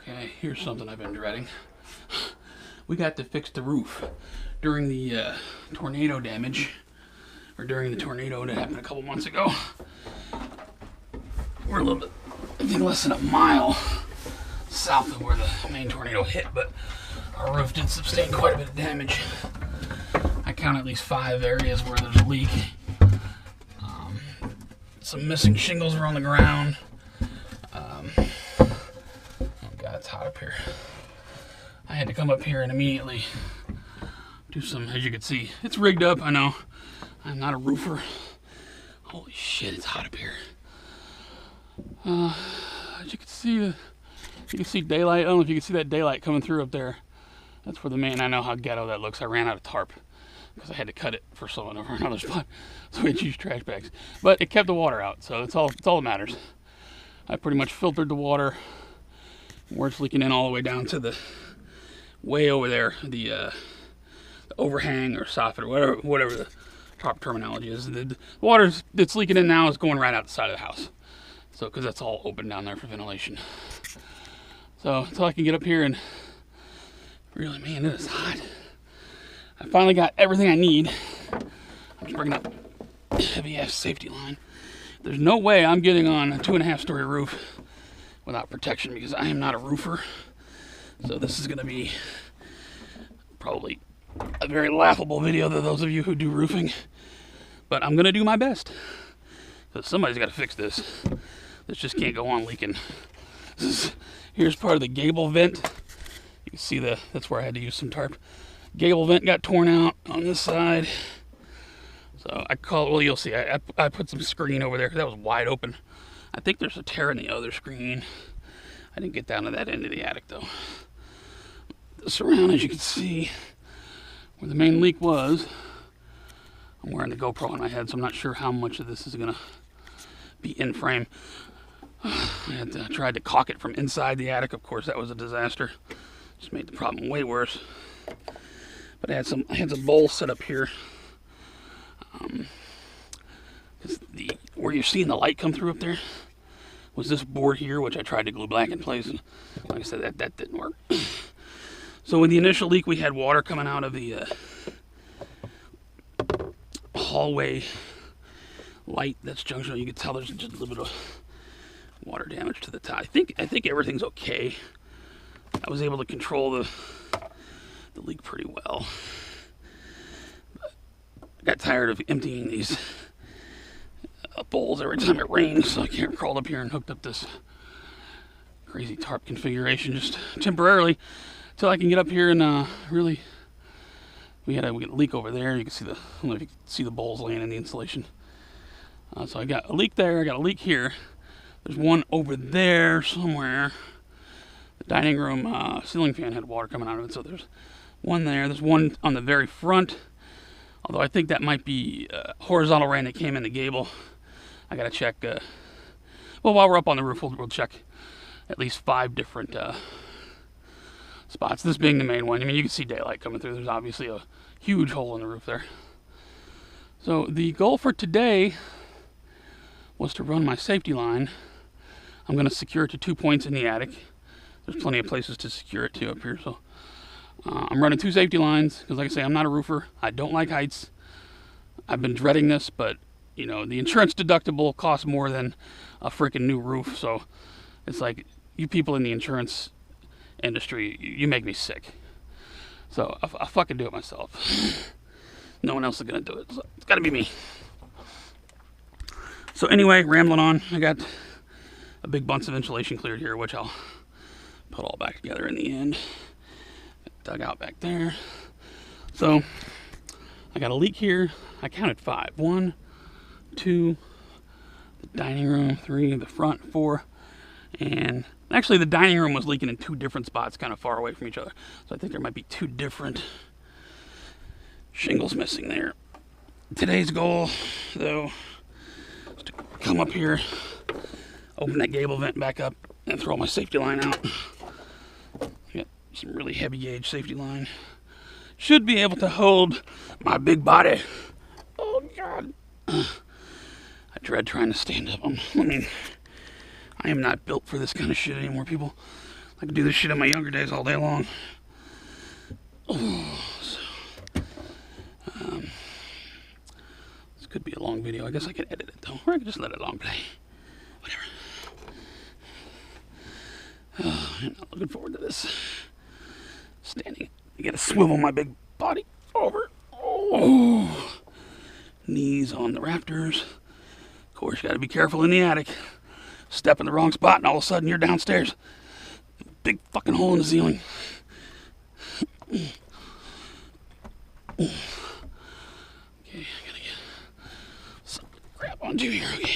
Okay, here's something I've been dreading. We got to fix the roof during the tornado damage, or during the tornado that happened a couple months ago. We're a little bit, I think, less than a mile south of where the main tornado hit, but our roof did sustain quite a bit of damage. I count at least 5 areas where there's a leak. Some missing shingles are on the ground. Oh God, it's hot up here. I had to come up here and immediately do some, as you can see, it's rigged up, I know. I'm not a roofer. Holy shit, it's hot up here. As you can see daylight. I don't know if you can see that daylight coming through up there. That's where the main, I know how ghetto that looks. I ran out of tarp because I had to cut it for someone over another spot. So we had to use trash bags. But it kept the water out, so it's all that matters. I pretty much filtered the water where it's leaking in all the way down to the way over there, the overhang or soffit or whatever the proper terminology is. The water that's leaking in now is going right out the side of the house. So, because that's all open down there for ventilation. So, until I can get up here and really, man, it is hot. I finally got everything I need. I'm just bringing up heavy ass safety line. There's no way I'm getting on a 2.5-story roof without protection because I am not a roofer. So this is going to be probably a very laughable video to those of you who do roofing. But I'm going to do my best. So somebody's got to fix this. This just can't go on leaking. Here's part of the gable vent. You can see that's where I had to use some tarp. Gable vent got torn out on this side. So well, you'll see. I put some screen over there because that was wide open. I think there's a tear in the other screen. I didn't get down to that end of the attic though. This around, as you can see, where the main leak was. I'm wearing the GoPro on my head, so I'm not sure how much of this is gonna be in frame. I tried to caulk it from inside the attic. Of course, that was a disaster. Just made the problem way worse. But I had some bowls set up here. Where you're seeing the light come through up there was this board here, which I tried to glue black in place, and like I said, that didn't work. So with the initial leak, we had water coming out of the hallway light that's junction. You can tell there's just a little bit of water damage to the top. I think everything's okay. I was able to control the leak pretty well. But I got tired of emptying these bowls every time it rains, so I crawled up here and hooked up this crazy tarp configuration just temporarily until I can get up here and really. We had a leak over there. You can see I don't know if you can see the bowls laying in the insulation. So I got a leak there. I got a leak here. There's one over there somewhere. The dining room ceiling fan had water coming out of it, so there's one there. There's one on the very front, although I think that might be horizontal rain that came in the gable. I gotta check. Well, while we're up on the roof, we'll check at least 5 different spots. This being the main one. I mean, you can see daylight coming through. There's obviously a huge hole in the roof there. So the goal for today was to run my safety line. I'm going to secure it to 2 points in the attic. There's plenty of places to secure it to up here. So I'm running 2 safety lines because, like I say, I'm not a roofer. I don't like heights. I've been dreading this, but you know, the insurance deductible costs more than a freaking new roof. So it's like, you people in the insurance industry, you make me sick. So I fucking do it myself. No one else is going to do it. So it's got to be me. So anyway, rambling on. I got a big bunch of insulation cleared here, which I'll put all back together in the end. Dug out back there. So I got a leak here. I counted 5. 1, 2, the dining room, 3, the front, 4, and actually the dining room was leaking in 2 different spots, kind of far away from each other. So I think there might be 2 different shingles missing there. Today's goal, though, is to come up here, open that gable vent back up, and throw my safety line out. Got some really heavy gauge safety line. Should be able to hold my big body. Oh God. I dread trying to stand up. I mean, I am not built for this kind of shit anymore, people. I could do this shit in my younger days all day long. This could be a long video. I guess I could edit it though, or I could just let it long play. Whatever. I'm not looking forward to this. Standing. I gotta swivel my big body over. Oh. Knees on the rafters. Of course, you gotta be careful in the attic. Step in the wrong spot and all of a sudden you're downstairs. Big fucking hole in the ceiling. Okay, I gotta get something to grab onto here. Okay.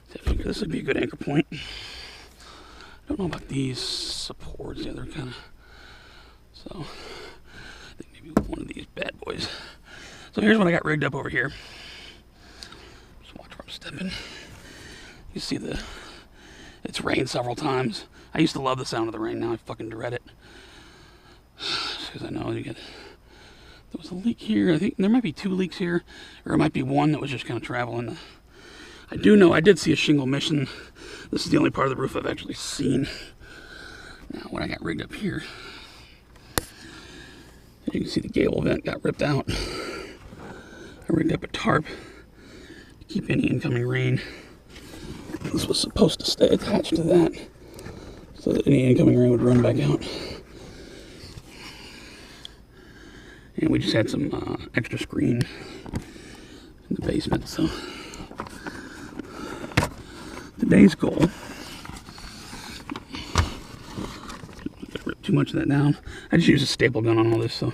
So I figure this would be a good anchor point. I don't know about these supports. Yeah, they're kind of. So I think maybe one of these bad boys. So here's what I got rigged up over here. Just watch where I'm stepping. You see it's rained several times. I used to love the sound of the rain. Now I fucking dread it. Because I know there was a leak here. I think there might be 2 leaks here, or it might be one that was just kind of traveling. I do know I did see a shingle mission. This is the only part of the roof I've actually seen. Now, what I got rigged up here, as you can see, the gable vent got ripped out. I rigged up a tarp to keep any incoming rain. This was supposed to stay attached to that, so that any incoming rain would run back out. And we just had some extra screen in the basement, so today's goal, rip too much of that down. I just use a staple gun on all this, so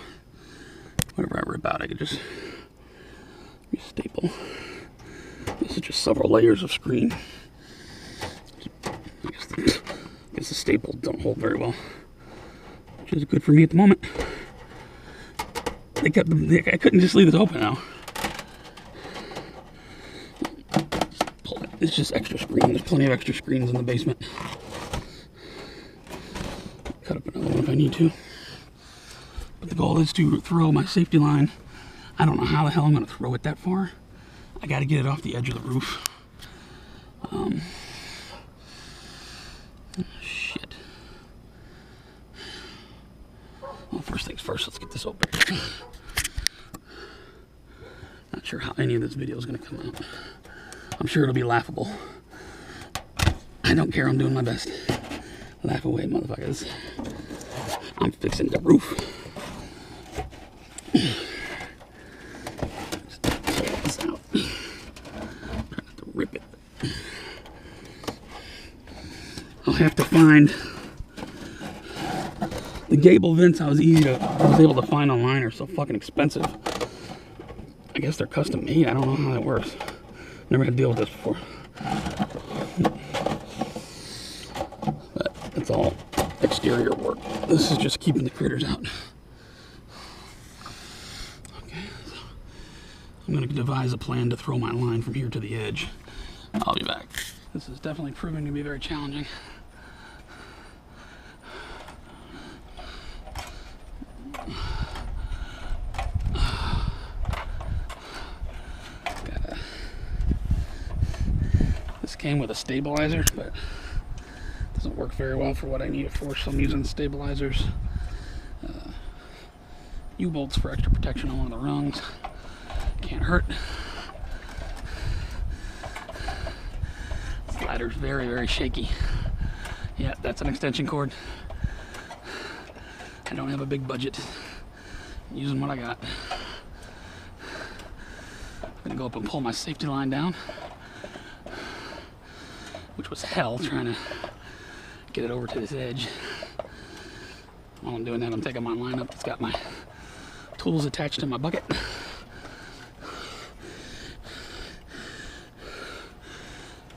whatever I rip out, I could just staple. This is just several layers of screen. I guess the staples don't hold very well, which is good for me at the moment. I couldn't just leave it open now. Pull it. It's just extra screen. There's plenty of extra screens in the basement. Cut up another one if I need to. But the goal is to throw my safety line. I don't know how the hell I'm going to throw it that far. I got to get it off the edge of the roof. Shit. Well, first things first, let's get this open. Not sure how any of this video is going to come out. I'm sure it'll be laughable. I don't care, I'm doing my best. Laugh away, motherfuckers. I'm fixing the roof. Just pull this out. Try not to rip it. I'll have to find the gable vents. I was able to find online are so fucking expensive. I guess they're custom made. I don't know how that works. Never had to deal with this before. But it's all exterior work. This is just keeping the critters out. Okay, so I'm going to devise a plan to throw my line from here to the edge. I'll be back. This is definitely proving to be very challenging. This came with a stabilizer, but it doesn't work very well for what I need it for, so I'm using stabilizers. U-bolts for extra protection on one of the rungs. Can't hurt. This ladder's very, very shaky. Yeah, that's an extension cord. I don't have a big budget. I'm using what I got. I'm gonna go up and pull my safety line down, which was hell trying to get it over to this edge. While I'm doing that, I'm taking my line up. It's got my tools attached to my bucket.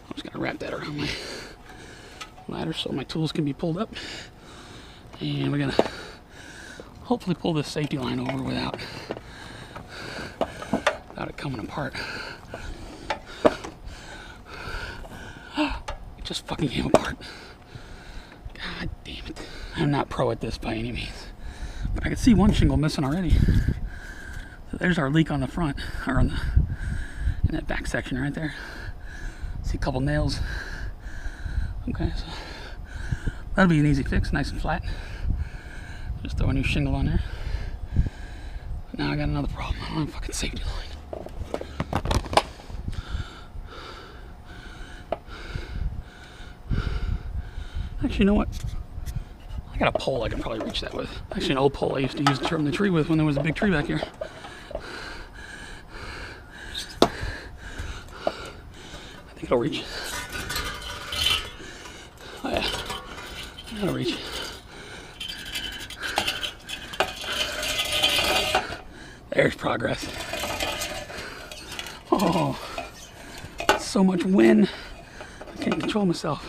I'm just gonna wrap that around my ladder so my tools can be pulled up. And we're gonna hopefully pull this safety line over without it coming apart. It just fucking came apart. God damn it. I'm not pro at this by any means. But I can see one shingle missing already. So there's our leak on the front, or in that back section right there. See a couple nails. Okay, so That'll be an easy fix, nice and flat. Just throw a new shingle on there. But now I got another problem. I don't have a fucking safety line. Actually, you know what? I got a pole I can probably reach that with. Actually, an old pole I used to use to trim the tree with when there was a big tree back here. I think it'll reach. Oh yeah, that'll reach. There's progress. Oh, so much wind. I can't control myself.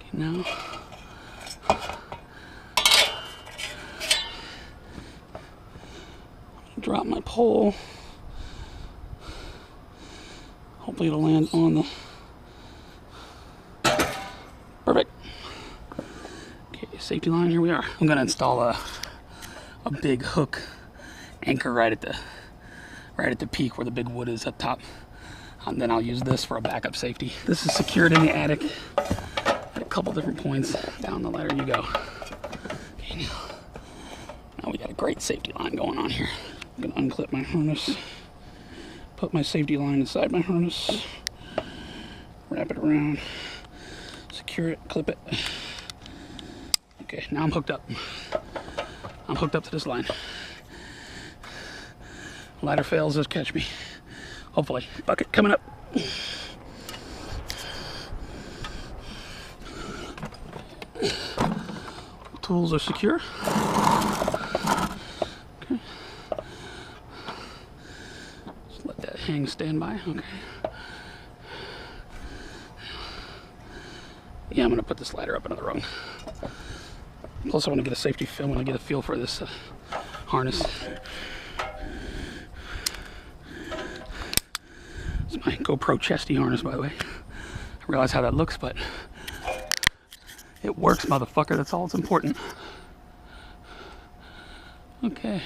Okay, now. Drop my pole. Hopefully it'll land on the... Perfect. Okay, safety line, here we are. I'm gonna install a big hook anchor right at the peak where the big wood is up top. And then I'll use this for a backup safety. This is secured in the attic at a couple different points. Down the ladder you go. Okay, now we got a great safety line going on here. I'm gonna unclip my harness, put my safety line inside my harness, wrap it around, secure it, clip it. Okay, now I'm hooked up. I'm hooked up to this line. Ladder fails, just catch me. Hopefully. Bucket coming up. Tools are secure. Okay. Just let that hang standby. Okay. Yeah, I'm gonna put this ladder up another rung. Plus, I want to get a safety film. I want to get a feel for this harness. It's my GoPro chesty harness, by the way. I realize how that looks, but it works, motherfucker. That's all that's important. Okay.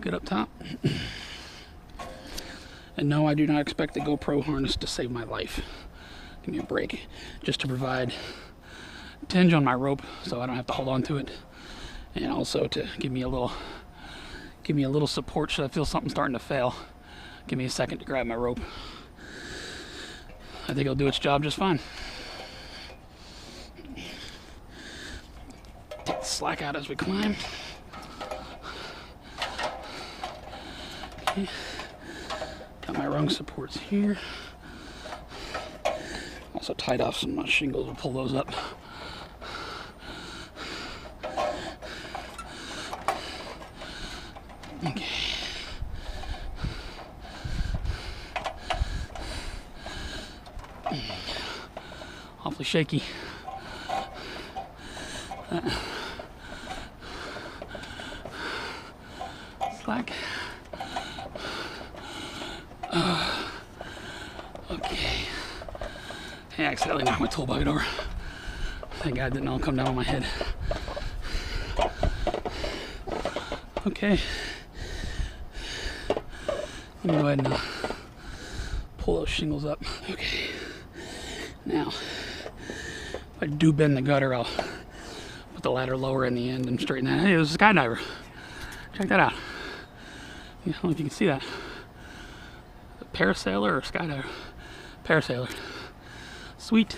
Get up top. And no, I do not expect the GoPro harness to save my life. Give me a break. Just to provide tinge on my rope so I don't have to hold on to it, and also to give me a little support should I feel something starting to fail. Give me a second to grab my rope. I think it'll do its job just fine. Take the slack out as we climb. Okay. Got my rung supports here. Also tied off some shingles. We'll pull those up. Okay. Awfully shaky. Slack. Okay. I accidentally knocked my tool bucket over. Thank God it didn't all come down on my head. Okay. Let me go ahead and pull those shingles up. Okay. Now, if I do bend the gutter, I'll put the ladder lower in the end and straighten that. Hey, it was a skydiver. Check that out. I don't know if you can see that. A parasailer or a skydiver? Parasailer. Sweet.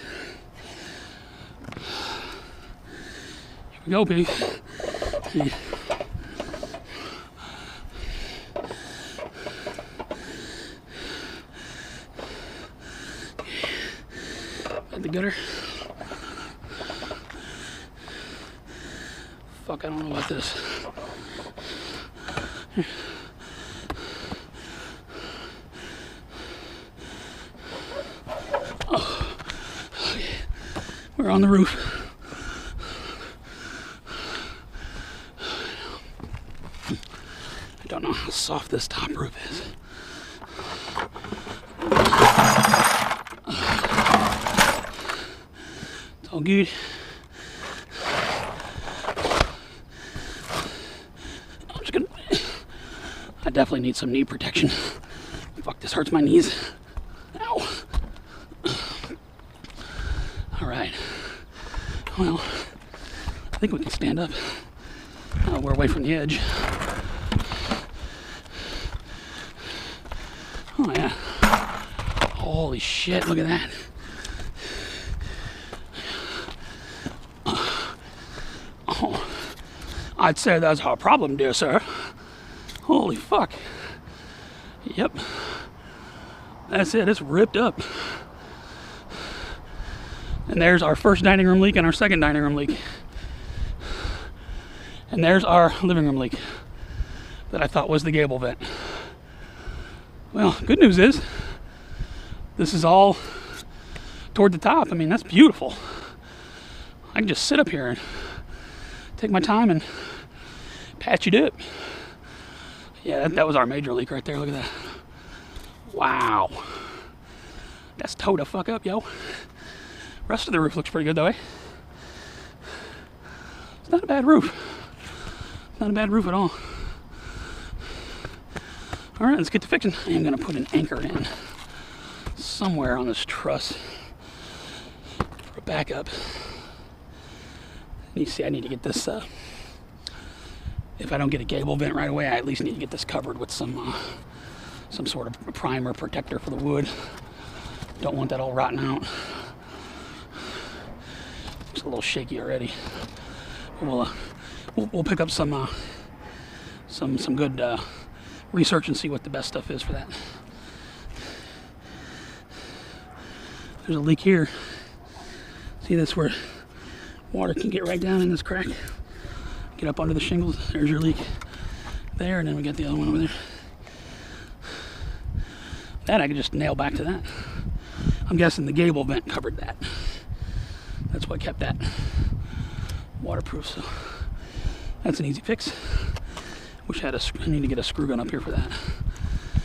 Here we go, baby. At the gutter. Fuck, I don't know about this. Here. Oh, okay. We're on the roof. I don't know how soft this top roof is. It's all good. I'm just gonna... I definitely need some knee protection. Fuck, this hurts my knees. Ow. All right. Well, I think we can stand up. We're away from the edge. Oh yeah. Holy shit, look at that. Oh, I'd say that's our problem, dear sir. Holy fuck. Yep. That's it, it's ripped up. And there's our first dining room leak and our second dining room leak. And there's our living room leak that I thought was the gable vent. Well, good news is, this is all toward the top. I mean, that's beautiful. I can just sit up here and take my time and patch it up. Yeah, that was our major leak right there. Look at that. Wow. That's towed the fuck up, yo. Rest of the roof looks pretty good though, eh? It's not a bad roof. Not a bad roof at all. All right, let's get to fixing. I am gonna put an anchor in somewhere on this truss for a backup. You see, I need to get this, if I don't get a gable vent right away, I at least need to get this covered with some sort of primer protector for the wood. Don't want that all rotten out. It's a little shaky already. We'll pick up some good research and see what the best stuff is for that. There's a leak here. See this where water can get right down in this crack, get up under the shingles. There's your leak there, and then we got the other one over there. That I could just nail back to that. I'm guessing the gable vent covered that. That's what kept that waterproof. So that's an easy fix. Wish I need to get a screw gun up here for that.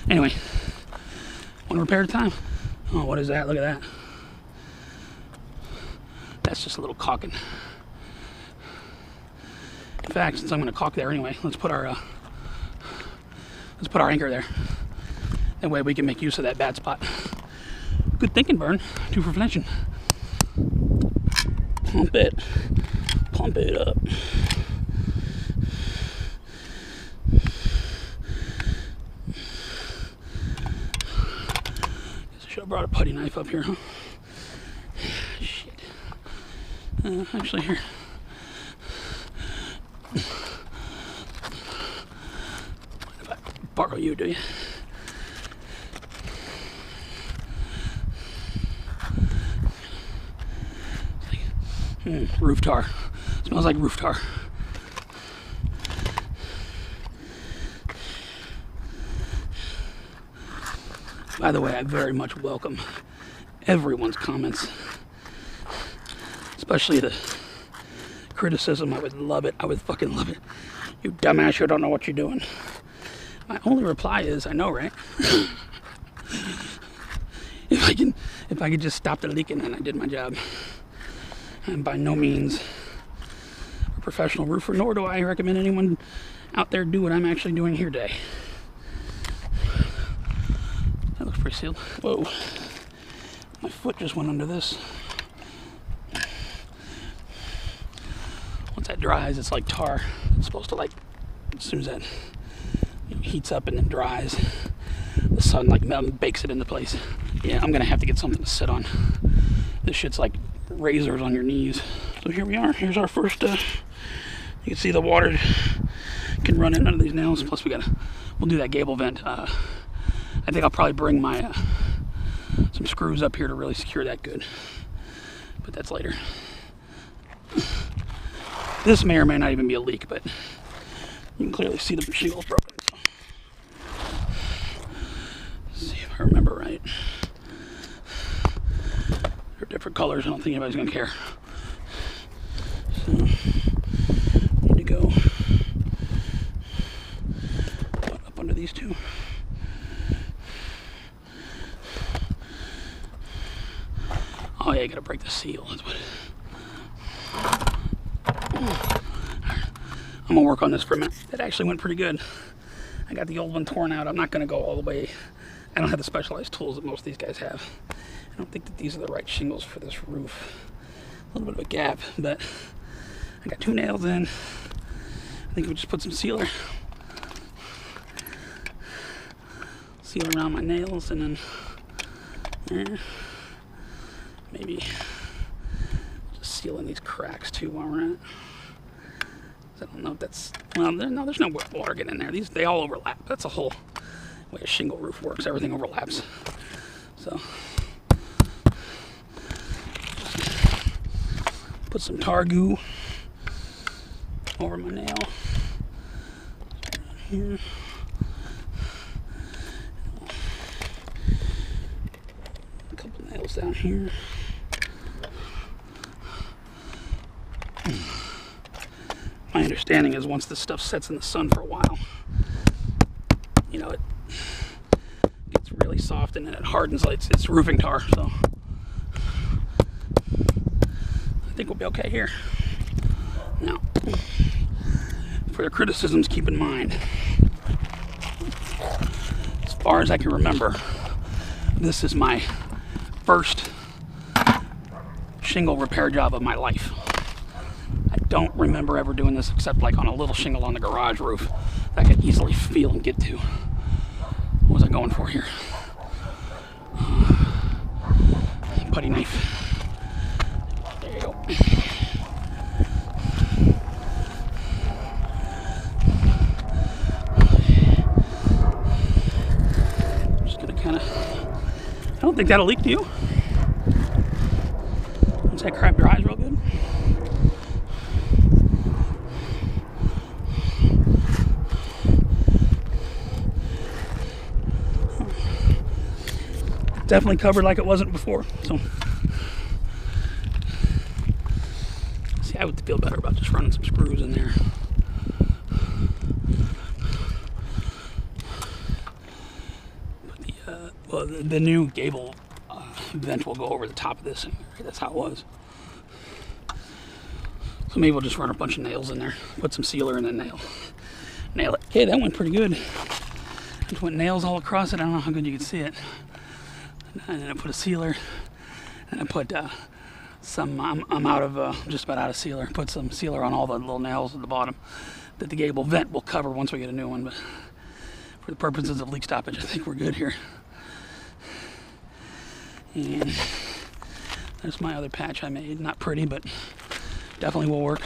Anyway, one repair at a time. Oh, what is that? Look at that. That's just a little caulking. In fact, since I'm going to caulk there anyway, let's put our anchor there. That way we can make use of that bad spot. Good thinking, Vern. 2 for flinching. Pump it up. Guess I should have brought a putty knife up here, huh? Shit. Actually, here. Mind if I borrow you, do you? Roof tar. Smells like roof tar. By the way, I very much welcome everyone's comments, especially the criticism. I would love it. I would fucking love it. You dumbass, you don't know what you're doing. My only reply is, I know, right? If I could just stop the leaking, then I did my job. I'm by no means a professional roofer, nor do I recommend anyone out there do what I'm actually doing here today. That looks pretty sealed. Whoa. My foot just went under this. Once that dries, it's like tar. It's supposed to, like, as soon as that heats up and then dries, the sun like bakes it into place. Yeah, I'm gonna have to get something to sit on. This shit's like razors on your knees. So here we are. Here's our first, you can see the water can run in under these nails. Plus we'll do that gable vent. I think I'll probably bring my, some screws up here to really secure that good. But that's later. This may or may not even be a leak, but you can clearly see the shingles broken. Let's see if I remember right. They're different colors. I don't think anybody's gonna care. So, need to go up under these two. Oh yeah, you gotta break the seal. That's what. I'm gonna work on this for a minute. That actually went pretty good. I got the old one torn out. I'm not gonna go all the way. I don't have the specialized tools that most of these guys have. I don't think that these are the right shingles for this roof. little bit of a gap, but I got 2 nails in. I think we'll just put some sealer around my nails, and then maybe just seal in these cracks too while we're at it. I don't know if that's, well, no, there's no water getting in there. They all overlap. That's the whole way a shingle roof works. Everything overlaps. So put some tar goo over my nail here. A couple nails down here. My understanding is once this stuff sets in the sun for a while, you know, it gets really soft and then it hardens. It's roofing tar, so I think we'll be okay here. Now, for the criticisms, keep in mind, as far as I can remember, this is my first shingle repair job of my life. I don't remember ever doing this except like on a little shingle on the garage roof that I could easily feel and get to. What was I going for here? Putty knife. There you go. Just gonna kind of, I don't think that'll leak, do you? Once that crap dries real good. Definitely covered like it wasn't before. So, see, I would feel better about just running some screws in there. But the new gable vent will go over the top of this. And that's how it was. So maybe we'll just run a bunch of nails in there, put some sealer, and then nail it. Okay, that went pretty good. Just went nails all across it. I don't know how good you can see it. And then I put a sealer, and I put some, I'm out of, just about out of sealer. Put some sealer on all the little nails at the bottom that the gable vent will cover once we get a new one. But for the purposes of leak stoppage, I think we're good here. And there's my other patch I made. Not pretty, but definitely will work.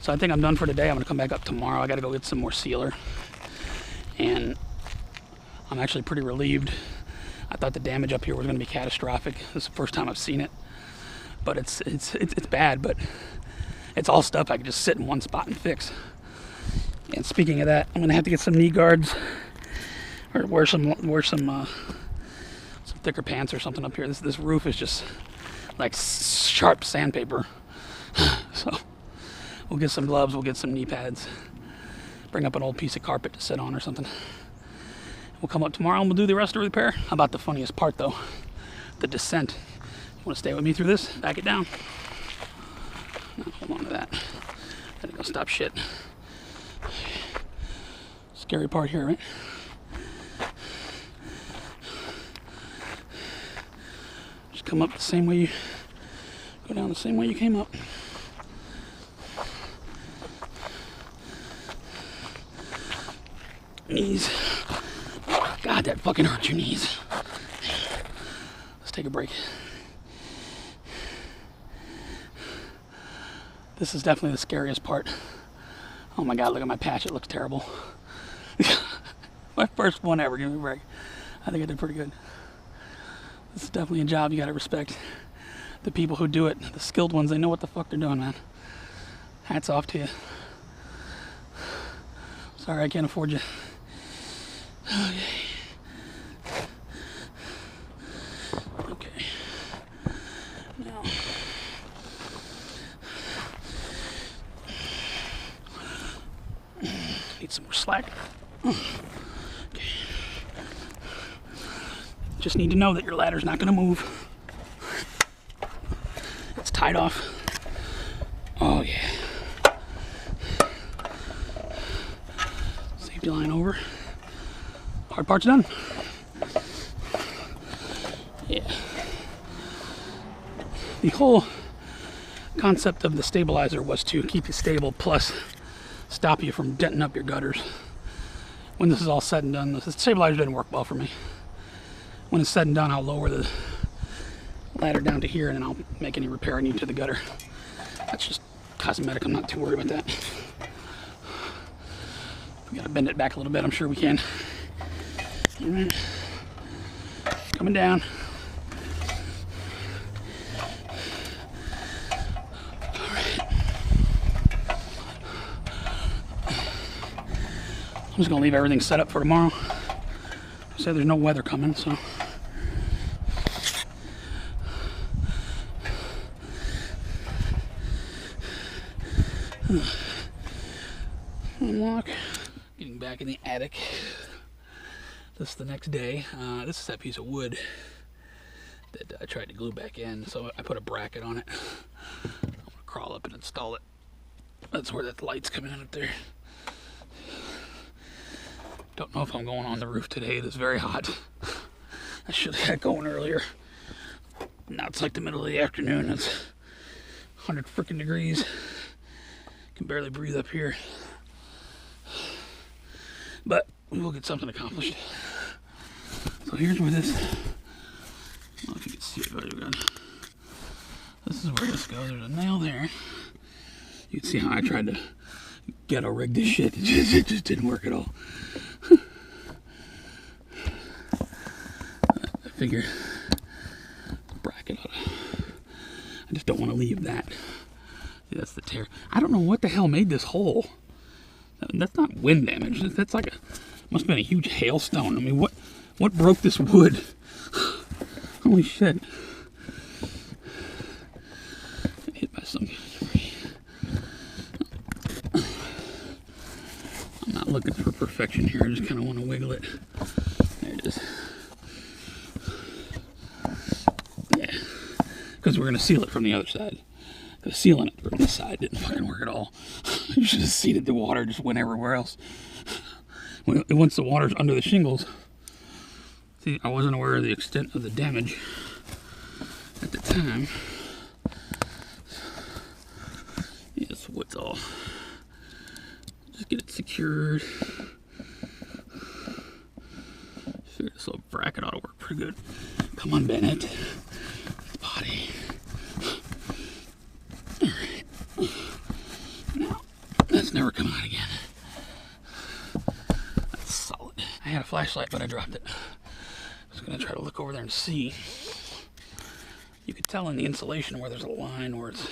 So I think I'm done for today. I'm gonna come back up tomorrow. I gotta go get some more sealer. And I'm actually pretty relieved. I thought the damage up here was going to be catastrophic. This is the first time I've seen it, but it's bad. But it's all stuff I can just sit in one spot and fix. And speaking of that, I'm going to have to get some knee guards or wear some thicker pants or something up here. This roof is just like sharp sandpaper. So we'll get some gloves. We'll get some knee pads. Bring up an old piece of carpet to sit on or something. We'll come up tomorrow and we'll do the rest of the repair. How about the funniest part though? The descent. You want to stay with me through this? Back it down. No, hold on to that. That ain't gonna stop shit. Scary part here, right? Just come up the same way you go down the same way you came up. Knees. God, that fucking hurts your knees. Let's take a break. This is definitely the scariest part. Oh my God, look at my patch. It looks terrible. My first one ever. Give me a break. I think I did pretty good. This is definitely a job you gotta respect. The people who do it, the skilled ones, they know what the fuck they're doing, man. Hats off to you. Sorry, I can't afford you. Okay. Now, need some more slack. Okay. Just need to know that your ladder's not going to move. It's tied off. Oh yeah. Safety line over. Hard part's done. Yeah. The whole concept of the stabilizer was to keep you stable, plus stop you from denting up your gutters. When this is all said and done, the stabilizer didn't work well for me. When it's said and done, I'll lower the ladder down to here and then I'll make any repair I need to the gutter. That's just cosmetic, I'm not too worried about that. We gotta bend it back a little bit, I'm sure we can. All right. Coming down. All right. I'm just gonna leave everything set up for tomorrow. Say there's no weather coming, so. Unlock. Getting back in the attic. This is the next day. This is that piece of wood that I tried to glue back in, so I put a bracket on it. I'm gonna crawl up and install it. That's where that light's coming in up there. Don't know if I'm going on the roof today. It is very hot. I should have had going earlier. Now it's like the middle of the afternoon. It's 100 freaking degrees. Can barely breathe up here. But we will get something accomplished. So here's where this, I don't know if you can see it very good. This is where this goes. There's a nail there. You can see how I tried to ghetto rig this shit. It just didn't work at all. I figure bracket ought to, I just don't want to leave that. See, that's the tear. I don't know what the hell made this hole. That's not wind damage. That's like a, must have been a huge hailstone. I mean, what broke this wood? Holy shit. Hit by some debris. I'm not looking for perfection here. I just kind of want to wiggle it. There it is. Yeah. Because we're going to seal it from the other side. The sealing it from this side didn't fucking work at all. You should have seeded the water, just went everywhere else. Once the water's under the shingles, see, I wasn't aware of the extent of the damage at the time. Yes, what's all? Just get it secured. Figure this little bracket ought to work pretty good. Come on, Bennett. Body. Alright. Now, that's never come out again. That's solid. I had a flashlight, but I dropped it. I was going to try to look over there and see. You could tell in the insulation where there's a line where it's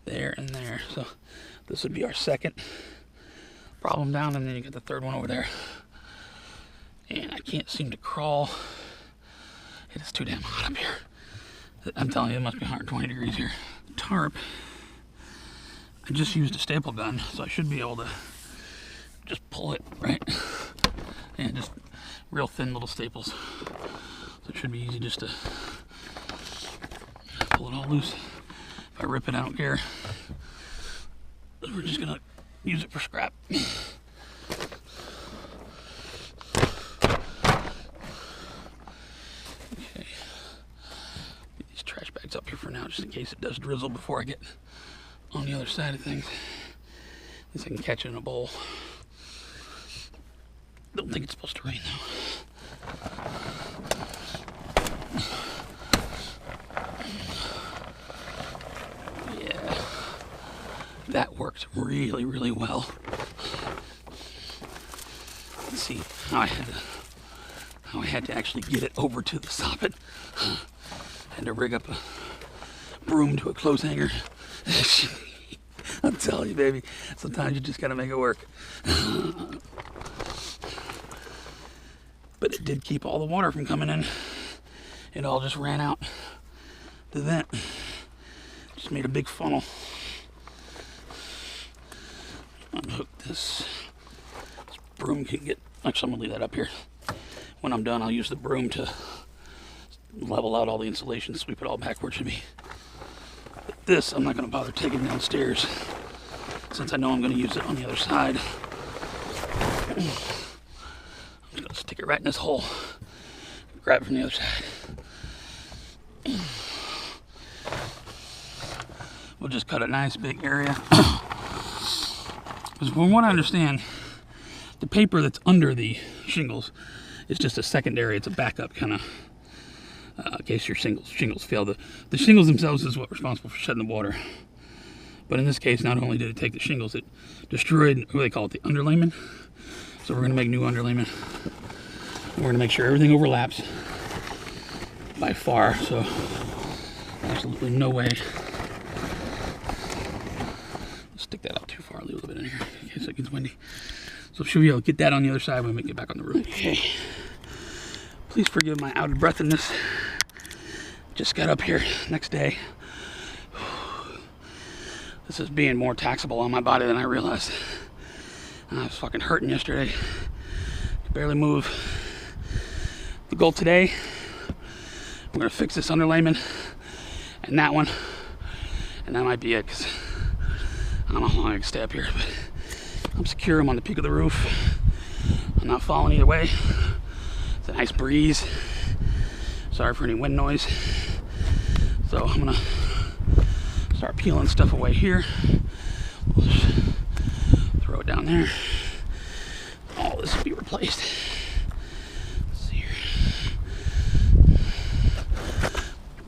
there and there. So this would be our second problem down, and then you get the third one over there. And I can't seem to crawl. It is too damn hot up here. I'm telling you, it must be 120 degrees here. Tarp. I just used a staple gun, so I should be able to just pull it, right? And just real thin little staples. So it should be easy just to pull it all loose. If I rip it, I don't care. We're just gonna use it for scrap. Okay. Get these trash bags up here for now, just in case it does drizzle before I get on the other side of things. At least I can catch it in a bowl. Don't think it's supposed to rain though. Yeah, that worked really, really well. Let's see how I had to actually get it over to the soffit. Had to rig up a broom to a clothes hanger. I'm telling you, baby, sometimes you just gotta make it work. But it did keep all the water from coming in. It all just ran out the vent. Just made a big funnel. Unhook this. This broom can get, actually I'm gonna leave that up here. When I'm done, I'll use the broom to level out all the insulation, sweep it all back where it should be. But this, I'm not gonna bother taking downstairs since I know I'm gonna use it on the other side. I'm just gonna stick it right in this hole. Grab it from the other side. we'll just cut a nice big area. Because from what I understand, the paper that's under the shingles is just a secondary. It's a backup kind of, in case your shingles fail. The shingles themselves is what's responsible for shedding the water. But in this case, not only did it take the shingles, it destroyed, what do they call it, the underlayment. So we're going to make new underlayment. We're going to make sure everything overlaps by far. So absolutely no way. Stick that out too far, leave a little bit in here in case it gets windy. So she'll be able to get that on the other side when we get back on the roof. Okay. Please forgive my out of breathiness. Just got up here next day. This is being more taxable on my body than I realized. I was fucking hurting yesterday. Could barely move. The goal today, we're gonna fix this underlayment and that one, and that might be it, because I don't know how long I can stay up here, but I'm secure. I'm on the peak of the roof. I'm not falling either way. It's a nice breeze. Sorry for any wind noise. So I'm gonna start peeling stuff away here. We'll just throw it down there. All this will be replaced. Let's see here.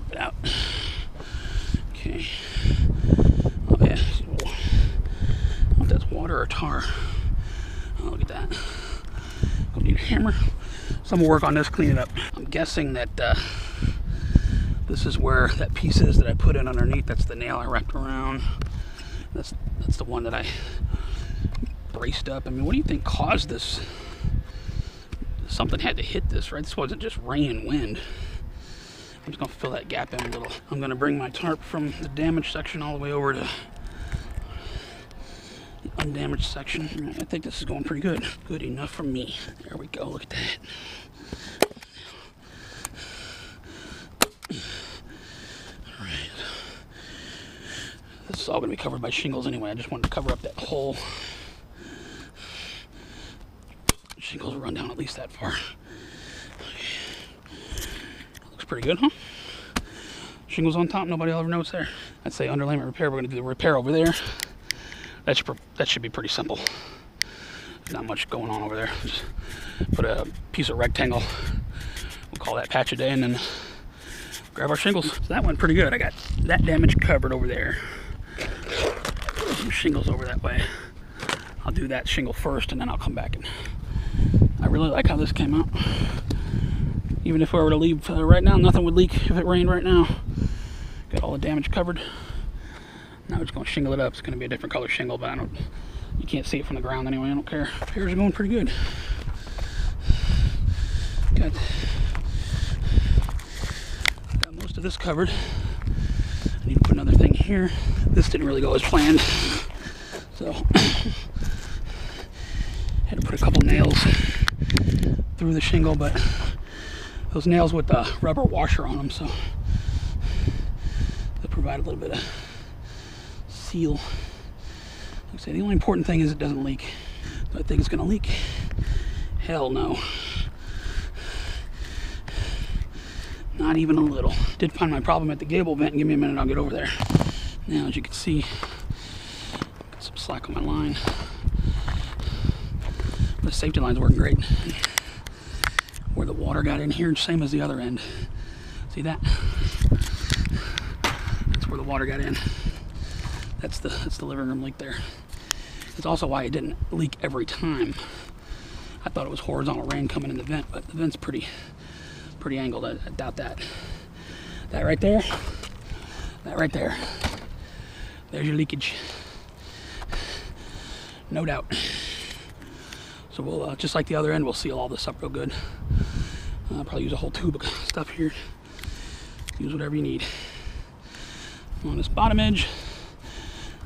Rip it out. Okay. Oh yeah. I don't know if that's water or tar. Oh, look at that. Gonna need a hammer. Some work on this, clean it up. I'm guessing that this is where that piece is that I put in underneath. That's the nail I wrapped around. That's the one that I braced up. I mean, what do you think caused this? Something had to hit this, right? This wasn't just rain and wind. I'm just gonna fill that gap in a little. I'm gonna bring my tarp from the damaged section all the way over to the undamaged section. I think this is going pretty good. Good enough for me. There we go, look at that. Alright. This is all gonna be covered by shingles anyway. I just wanted to cover up that hole. Shingles will run down at least that far. Looks pretty good, huh? Shingles on top, nobody will ever know it's there. I'd say underlayment repair. We're gonna do the repair over there. That should be pretty simple. There's not much going on over there. Just put a piece of rectangle. We'll call that patch a day, and then grab our shingles. So that went pretty good. I got that damage covered over there. Some shingles over that way. I'll do that shingle first, and then I'll come back. And I really like how this came out. Even if I were to leave right now, nothing would leak if it rained right now. Got all the damage covered. Now we're just going to shingle it up. It's going to be a different color shingle, but you can't see it from the ground anyway. I don't care. Repairs are going pretty good. Got most of this covered. I need to put another thing here. This didn't really go as planned, so had to put a couple nails through the shingle, but those nails with the rubber washer on them, so they provide a little bit of seal. Like I say, the only important thing is it doesn't leak. Do I think it's gonna leak? Hell no. Not even a little. Did find my problem at the gable vent. Give me a minute, I'll get over there. Now, as you can see, got some slack on my line. The safety line's working great. Where the water got in here, same as the other end. See that? That's where the water got in. That's the living room leak there. It's also why it didn't leak every time. I thought it was horizontal rain coming in the vent, but the vent's pretty angled. I doubt that. That right there, that right there. There's your leakage. No doubt. So we'll, just like the other end, we'll seal all this up real good. I'll probably use a whole tube of stuff here. Use whatever you need. On this bottom edge,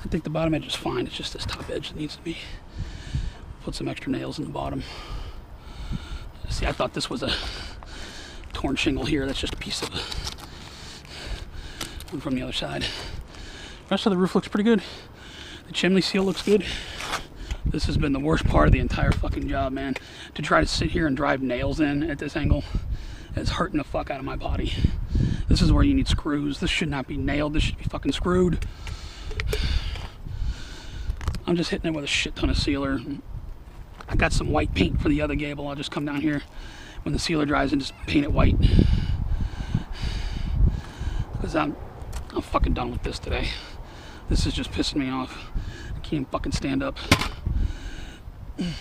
I think the bottom edge is fine. It's just this top edge that needs to be. Put some extra nails in the bottom. See, I thought this was a torn shingle here. That's just a piece of one from the other side. The rest of the roof looks pretty good. The chimney seal looks good. This has been the worst part of the entire fucking job, man. To try to sit here and drive nails in at this angle is hurting the fuck out of my body. This is where you need screws. This should not be nailed. This should be fucking screwed. I'm just hitting it with a shit ton of sealer. I got some white paint for the other gable. I'll just come down here when the sealer dries and just paint it white. Because I'm fucking done with this today. This is just pissing me off. I can't fucking stand up. This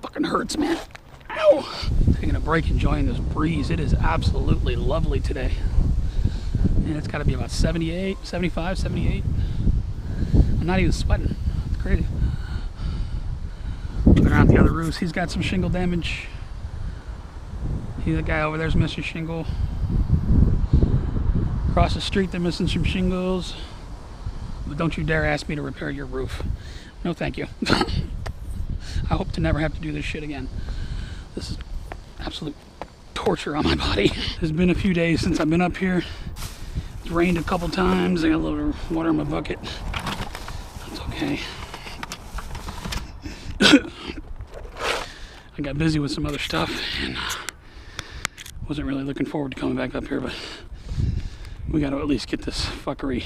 fucking hurts, man. Ow! Taking a break, enjoying this breeze. It is absolutely lovely today. And it's got to be about 78, 75, 78. I'm not even sweating. It's crazy. Looking around the other roofs, he's got some shingle damage. See that guy over there's missing shingle. Across the street they're missing some shingles. But don't you dare ask me to repair your roof. No thank you. I hope to never have to do this shit again. This is absolute torture on my body. It's been a few days since I've been up here. It's rained a couple times. I got a little water in my bucket. That's okay. I got busy with some other stuff and wasn't really looking forward to coming back up here, but we got to at least get this fuckery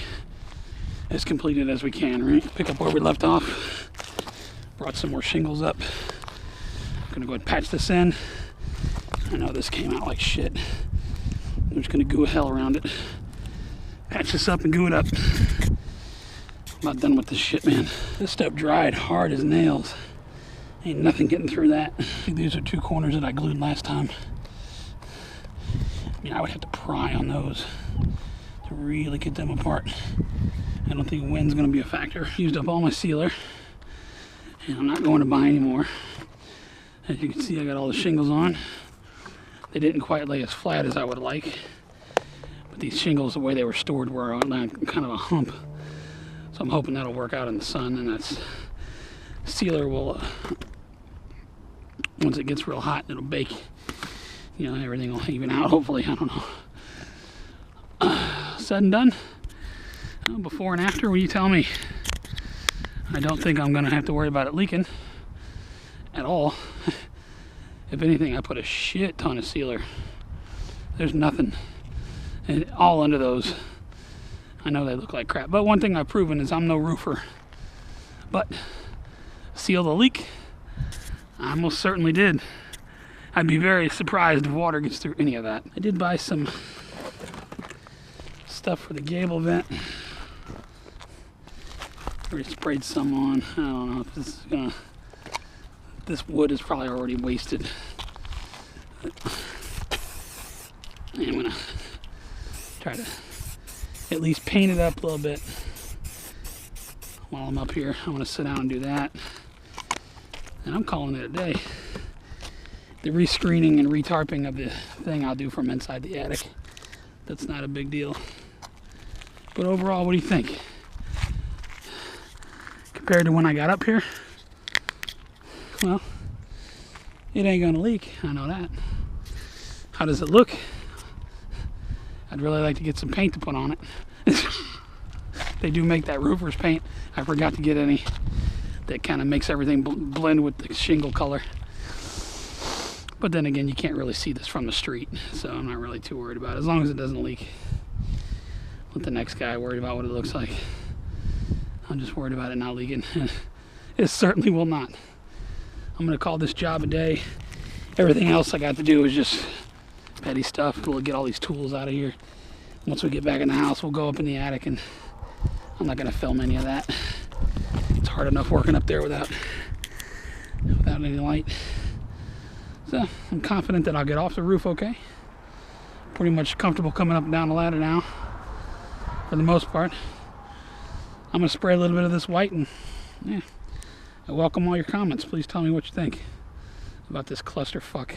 as completed as we can, right? Pick up where we left off. Brought some more shingles up. I'm gonna go ahead and patch this in. I know this came out like shit. I'm just gonna goo hell around it. Patch this up and goo it up. I'm not done with this shit, man. This stuff dried hard as nails. Ain't nothing getting through that. These are two corners that I glued last time. I mean, I would have to pry on those to really get them apart. I don't think wind's gonna be a factor. Used up all my sealer, and I'm not going to buy any more. As you can see, I got all the shingles on. They didn't quite lay as flat as I would like, but these shingles, the way they were stored, were on kind of a hump. So I'm hoping that'll work out in the sun, and that's sealer will, once it gets real hot, it'll bake. You know, everything will even out, hopefully. I don't know. Said and done. Before and after, what do you tell me? I don't think I'm gonna have to worry about it leaking at all. If anything, I put a shit ton of sealer. There's nothing, and all under those. I know they look like crap, but one thing I've proven is I'm no roofer. But seal the leak, I most certainly did. I'd be very surprised if water gets through any of that. I did buy some stuff for the gable vent. Already sprayed some on. I don't know if this is gonna. This wood is probably already wasted. I'm gonna try to at least paint it up a little bit while I'm up here. I'm gonna sit down and do that, and I'm calling it a day. The rescreening and retarping of the thing I'll do from inside the attic. That's not a big deal. But overall, what do you think? Compared to when I got up here, well, it ain't gonna leak. I know that. How does it look? I'd really like to get some paint to put on it. They do make that roofer's paint. I forgot to get any. That kind of makes everything blend with the shingle color. But then again, you can't really see this from the street, so I'm not really too worried about it. As long as it doesn't leak. Let the next guy worry about what it looks like. I'm just worried about it not leaking. It certainly will not. I'm gonna call this job a day. Everything else I got to do is just petty stuff. We'll get all these tools out of here. Once we get back in the house, we'll go up in the attic, and I'm not gonna film any of that. It's hard enough working up there without any light. So I'm confident that I'll get off the roof okay. Pretty much comfortable coming up and down the ladder now, for the most part. I'm gonna spray a little bit of this white, and yeah, I welcome all your comments. Please tell me what you think about this clusterfuck.